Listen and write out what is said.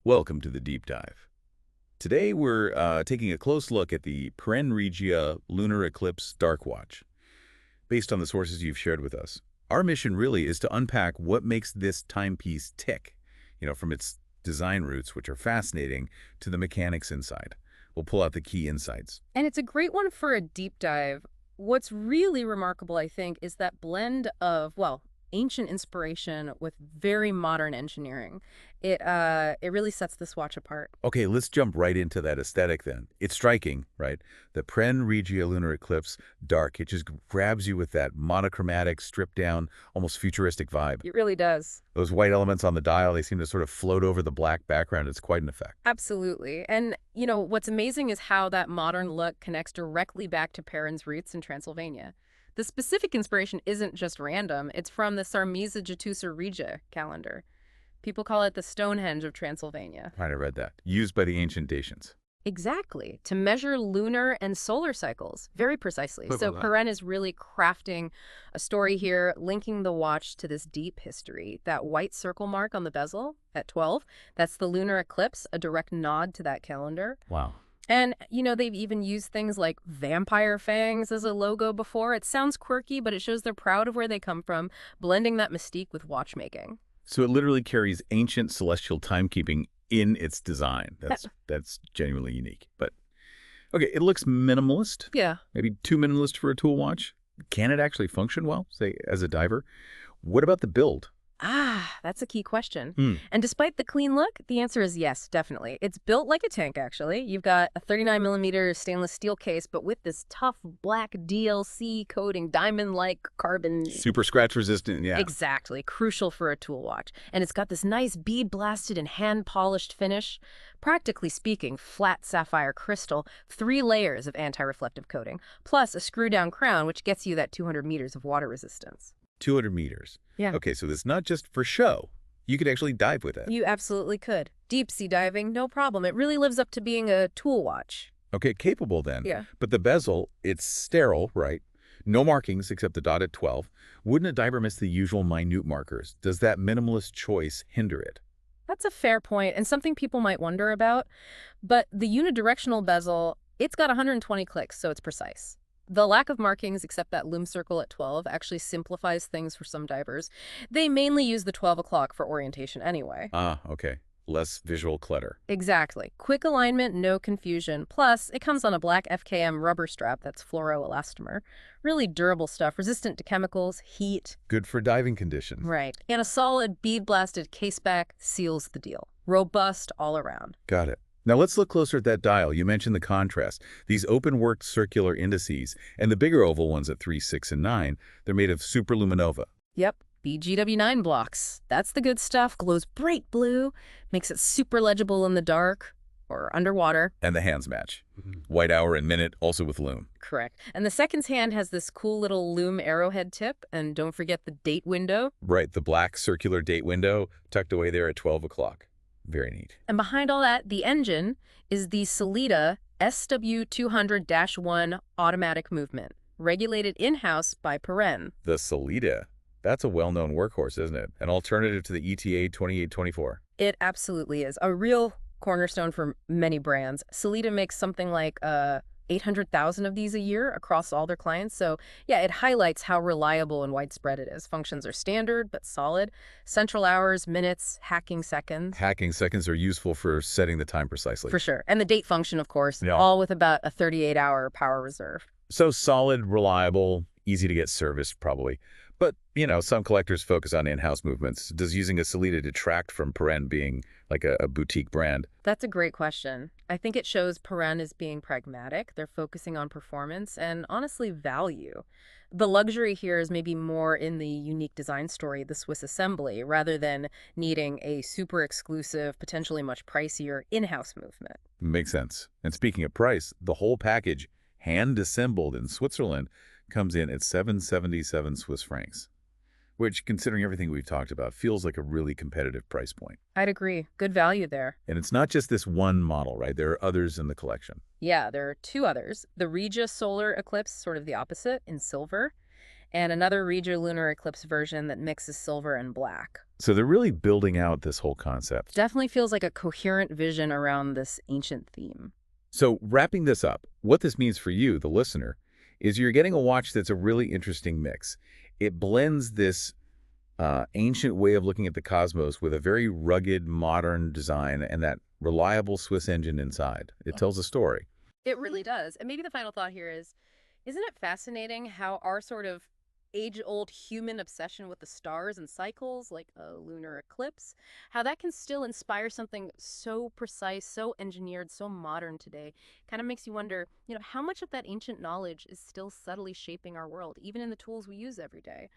Welcome to the deep dive. Today we're taking a close look at the Peren Regia Lunar Eclipse Dark Watch. Based on the sources you've shared with us, our mission really is to unpack what makes this timepiece tick, from its design roots, which are fascinating, to the mechanics inside. We'll pull out the key insights. And it's a great one for a deep dive. What's really remarkable, I think, is that blend of, well, ancient inspiration with very modern engineering. It really sets this watch apart. Okay, let's jump right into that aesthetic then. It's striking, right? The Peren Regia Lunar Eclipse Dark, it just grabs you with that monochromatic, stripped-down, almost futuristic vibe. It really does. Those white elements on the dial, they seem to sort of float over the black background. It's quite an effect. Absolutely. And, what's amazing is how that modern look connects directly back to Peren's roots in Transylvania. The specific inspiration isn't just random. It's from the Sarmizegetusa Regia calendar. People call it the Stonehenge of Transylvania. Right, I read that. Used by the ancient Dacians. Exactly, to measure lunar and solar cycles, very precisely. So Peren is really crafting a story here, linking the watch to this deep history. That white circle mark on the bezel at 12, that's the lunar eclipse, a direct nod to that calendar. Wow. And, they've even used things like vampire fangs as a logo before. It sounds quirky, but it shows they're proud of where they come from, blending that mystique with watchmaking. So it literally carries ancient celestial timekeeping in its design. That's genuinely unique. But, okay, it looks minimalist. Yeah. Maybe too minimalist for a tool watch. Can it actually function well, say, as a diver? What about the build? That's a key question. And despite the clean look, the answer is yes, definitely. It's built like a tank, actually. You've got a 39mm stainless steel case, but with this tough black DLC coating, diamond-like carbon. Super scratch resistant, yeah. Exactly. Crucial for a tool watch. And it's got this nice bead-blasted and hand-polished finish. Practically speaking, flat sapphire crystal, 3 layers of anti-reflective coating, plus a screw-down crown, which gets you that 200 meters of water resistance. 200 meters. Yeah. Okay, so this is not just for show. You could actually dive with it. You absolutely could. Deep sea diving, no problem. It really lives up to being a tool watch. Okay, capable then. Yeah. But the bezel, it's sterile, right? No markings except the dot at 12. Wouldn't a diver miss the usual minute markers? Does that minimalist choice hinder it? That's a fair point and something people might wonder about. But the unidirectional bezel, it's got 120 clicks, so it's precise. The lack of markings, except that lume circle at 12, actually simplifies things for some divers. They mainly use the 12 o'clock for orientation anyway. Okay. Less visual clutter. Exactly. Quick alignment, no confusion. Plus, it comes on a black FKM rubber strap that's fluoroelastomer. Really durable stuff, resistant to chemicals, heat. Good for diving conditions. Right. And a solid bead-blasted caseback seals the deal. Robust all around. Got it. Now let's look closer at that dial. You mentioned the contrast. These open-worked circular indices, and the bigger oval ones at 3, 6, and 9, they're made of Super-LumiNova. Yep, BGW9 blocks. That's the good stuff. Glows bright blue, makes it super legible in the dark or underwater. And the hands match. White hour and minute, also with lume. Correct. And the seconds hand has this cool little lume arrowhead tip, and don't forget the date window. Right, the black circular date window tucked away there at 12 o'clock. Very neat. And behind all that, the engine is the Sellita SW200-1 automatic movement, regulated in-house by Peren. The Sellita. That's a well-known workhorse, isn't it? An alternative to the ETA 2824. It absolutely is. A real cornerstone for many brands. Sellita makes something like 800,000 of these a year across all their clients. So yeah, it highlights how reliable and widespread it is. Functions are standard, but solid. Central hours, minutes, hacking seconds. Hacking seconds are useful for setting the time precisely. For sure. And the date function, of course, Yeah. all with about a 38-hour power reserve. So solid, reliable, easy to get serviced probably. But, some collectors focus on in-house movements. Does using a Sellita detract from Peren being like a boutique brand? That's a great question. I think it shows Peren is being pragmatic. They're focusing on performance and, honestly, value. The luxury here is maybe more in the unique design story, the Swiss assembly, rather than needing a super exclusive, potentially much pricier in-house movement. Makes sense. And speaking of price, the whole package, hand-assembled in Switzerland, comes in at 777 Swiss francs, which, considering everything we've talked about, feels like a really competitive price point. I'd agree. Good value there. And it's not just this one model, right? There are others in the collection. Yeah, there are 2 others. The Regia Solar Eclipse, sort of the opposite, in silver, and another Regia Lunar Eclipse version that mixes silver and black. So they're really building out this whole concept. Definitely feels like a coherent vision around this ancient theme. So wrapping this up, what this means for you, the listener, is you're getting a watch that's a really interesting mix. It blends this ancient way of looking at the cosmos with a very rugged, modern design and that reliable Swiss engine inside. It tells a story. It really does. And maybe the final thought here is, isn't it fascinating how our sort of age-old human obsession with the stars and cycles, like a lunar eclipse, how that can still inspire something so precise, so engineered, so modern today? Kind of makes you wonder, how much of that ancient knowledge is still subtly shaping our world, even in the tools we use every day?